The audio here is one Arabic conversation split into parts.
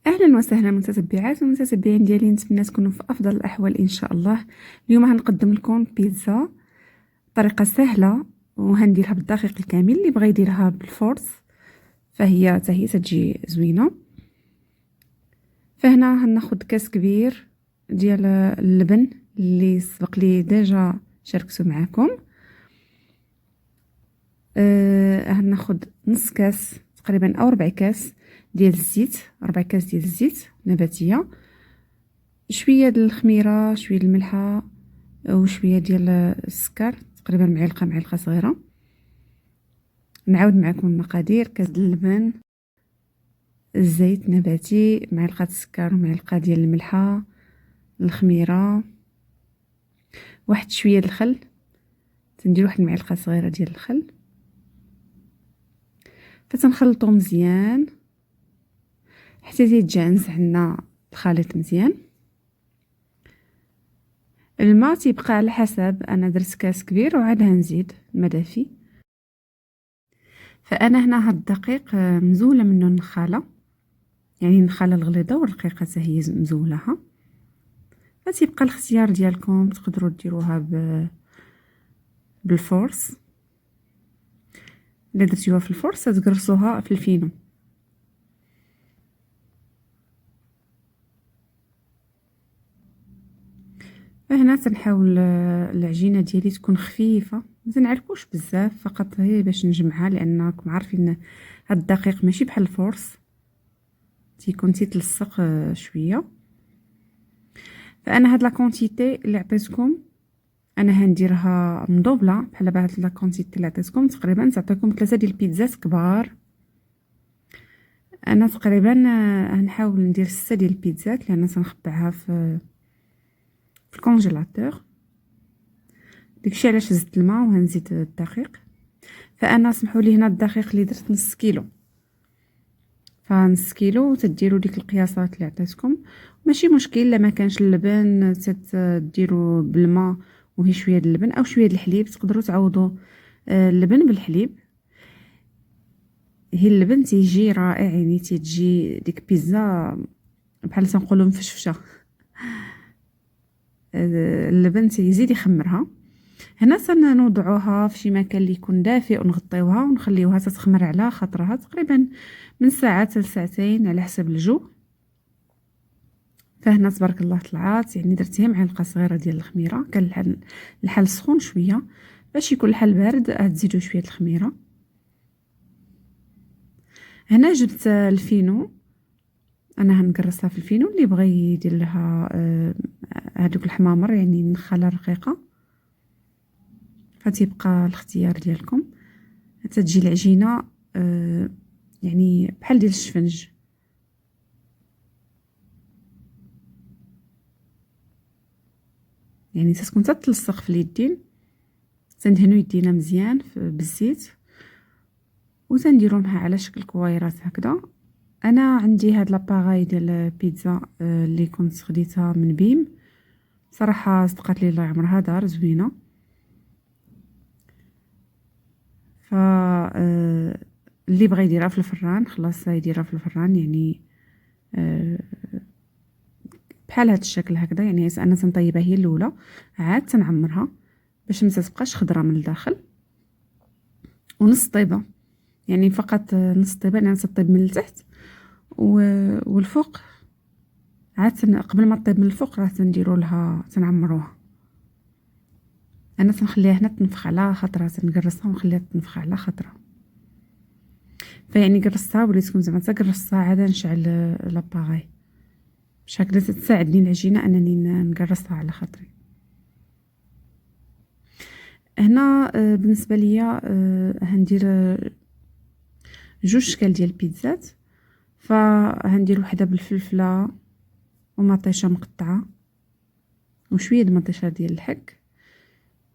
اهلا وسهلا متتبعات ومتتبعين ديالي، نتمنى تكونوا في افضل الاحوال ان شاء الله. اليوم غنقدم لكم بيتزا طريقه سهله، وهنديرها بالدقيق الكامل. اللي بغى يديرها بالفورس فهي حتى هي تجي زوينه. فهنا هناخد كاس كبير ديال اللبن اللي سبق لي ديجا شاركته معكم. هناخد نص كاس تقريبا او ربع كاس ديال الزيت، 4 كاس ديال الزيت نباتيه، شويه ديال الخميره، شويه الملحه، وشويه ديال السكر، تقريبا معلقه صغيره. نعاود معكم المقادير: كاس ديال اللبن، الزيت نباتي، معلقه السكر ومعلقه ديال الملحه، الخميره، واحد شويه ديال الخل، تندير واحد المعلقه صغيره ديال الخل. فتنخلطو مزيان حتى يتجانس عندنا الخليط مزيان. الماء تيبقى على حسب، انا درت كاس كبير وعاد هنزيد الماء دافي. فانا هنا هاد الدقيق مزوله منه النخاله، يعني النخاله الغليظه والرقيقه حتى هي مزولها. فتيبقى الاختيار ديالكم، تقدروا ديروها بالفورس. الا درتيوها في الفورس تقرصوها في الفينو. فهنا تنحاول العجينه ديالي تكون خفيفه، ما تنعركوش بزاف، فقط هي باش نجمعها، لانكم عارفين هاد الدقيق ماشي بحال الفورس، تيكون تيتلصق شويه. فانا هاد لا كونتيتي اللي عطيتكم انا هنديرها مدوبله بحال بهاد لا كونتيتي اللي عطيتكم، تقريبا تعطيكم 3 ديال البيتزات كبار. انا تقريبا هنحاول ندير 6 ديال البيتزات، لان تنخبعها في الكونجيلاتور. داكشي علاش زدت الماء وهنزيد الدقيق. فانا سمحوا لي هنا الدقيق اللي درت نص كيلو، فنص كيلو تديروا ديك القياسات اللي عطيتكم. ماشي مشكل الا ما كانش اللبن، تديروا بالماء وهي شويه ديال اللبن او شويه ديال الحليب، تقدروا تعوضوا اللبن بالحليب. هي اللبن تيجي رائع، يعني تيجي ديك بيتزا بحال تنقولوا مفشفشه. اللبن تيزيد يخمرها. هنا سنوضعوها في شي مكان اللي يكون دافئ، ونغطيوها ونخليوها تتخمر على خاطرها تقريبا من ساعه حتى لساعتين على حسب الجو. فهنا تبارك الله طلعات، يعني درتيها معلقه صغيره ديال الخميره. كان الحل سخون شويه، باش يكون الحل بارد تزيدوا شويه الخميره. هنا جبت الفينو، انا هنقرصها في الفينو. اللي بغى يدير لها هذوك الحمامر، يعني النخاله رقيقه، فتيبقى الاختيار ديالكم. حتى تجي العجينه يعني بحال ديال الشفنج. يعني تتكون تتلصق في اليدين. تندهنو يدينا مزيان بالزيت، وتنديروها على شكل كويرات هكذا. انا عندي هاد لاباغاي ديال البيتزا اللي كنت خديتها من بيم، صراحه صدقات لي الله عمرها دار زوينه. ف اللي بغى يديرها في الفران خلاص يديرها في الفران، يعني بحال هاد الشكل هكذا. يعني انا تنطيبها هي الاولى، عاد تنعمرها باش ما تبقاش خضره من الداخل. ونص طيبه، يعني فقط نص طيبه، لان تطيب من التحت والفوق. عاد قبل ما تطيب من الفوق راه تنديروا لها تنعمروها. انا تنخليها هنا تنفخ على خطره، تنقرصها ونخليها تنفخ على خطره. فيعني قرصتها وليتكم زعما تقرصتها، عاد نشعل لاباغاي باش هكذا تساعدني العجينه انني نقرصها على خاطري. هنا بالنسبه ليا هندير جوج شكال ديال البيتزات. فهندير وحده بالفلفله ومطيشه مقطعه، وشويه د مطيشه ديال الحك،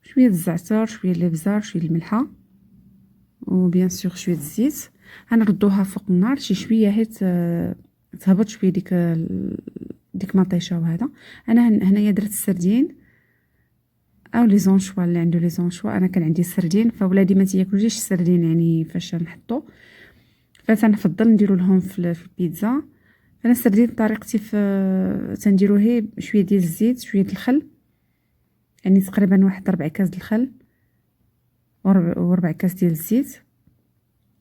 شويه د الزعتر، شويه الابزار، شويه الملحه، وبيان سور شويه الزيت. غنردوها فوق النار شي شويه حيت تهبط شويه ديك مطيشه. وهذا انا هنايا درت السردين او لي زونشوا، اللي عنده لي زونشوا. انا كان عندي السردين، فولادي ما تياكلوش السردين يعني فاش نحطو، فتنفضل نديرو لهم في البيتزا. انا استرديت طريقتي في تنديرو هي شويه ديال الزيت شويه ديال الخل، يعني تقريبا واحد 4 كاس د الخل و4 كاس ديال الزيت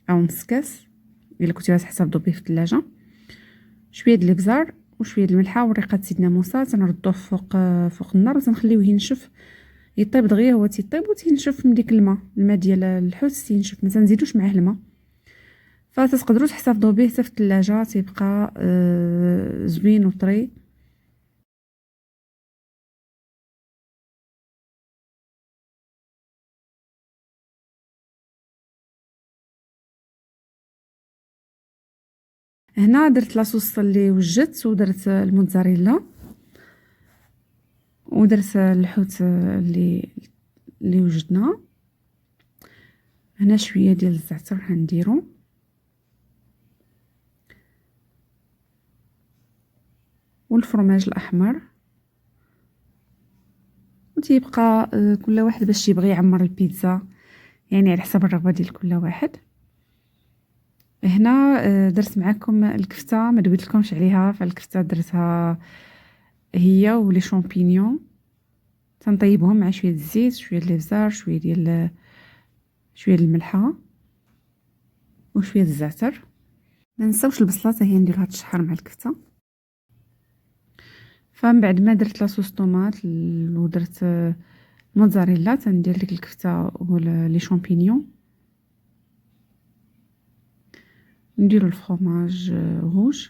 او نص كاس الا كنتي تحتفظوا به في الثلاجه، شويه د الابزار وشويه د الملحه وريقه سيدنا موسى، تنردوه فوق النار وتنخليوه ينشف يطيب دغيا، هو تيطيب وتينشف من ديك الماء ديال الحوت تينشف، ما تنزيدوش معاه الماء، فتقدروا تحتفظوا به حتى في الثلاجه تيبقى زوين وطري. هنا درت لاصوص اللي وجدت ودرت الموتزاريلا ودرت الحوت اللي وجدنا. هنا شويه ديال الزعتر غنديرو، والفرماج الاحمر، وتيبقى كل واحد باش يبغي يعمر البيتزا، يعني على حسب الرغبه ديال كل واحد. هنا درت معكم الكفته، ما دويت لكمش عليها، فالكفته درتها هي ولي شامبينيون، تنطيبهم مع شويه الزيت شويه ديال الابزار شويه ديال الملحه وشويه الزعتر. ما نساوش البصله حتى هي نديرها تشحر مع الكفته. فمن بعد ما درت لاصوص طوماط ودرت موتزاريلا تندير ديك الكفته ولي شامبينيون، نديرو الفرomage روج،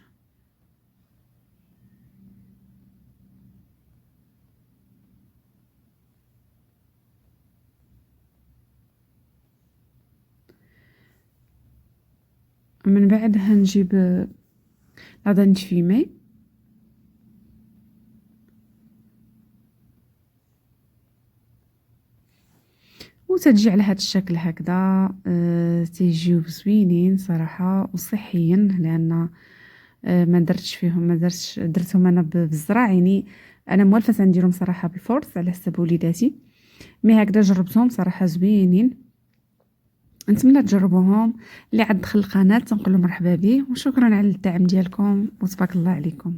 من بعد هنجيب لا دانيت فيمي وتجي على هذا الشكل هكذا. تيجيو زوينين صراحه وصحيين، لان ما درتش فيهم، ما درتهم انا بالزرع، يعني انا موالفه نديرهم صراحه بالفورس على حسب وليداتي، مي هكذا جربتهم صراحه زوينين. نتمنى تجربوهم. اللي عاد دخل القناه تنقول له مرحبا به، وشكرا على الدعم ديالكم وتبارك الله عليكم.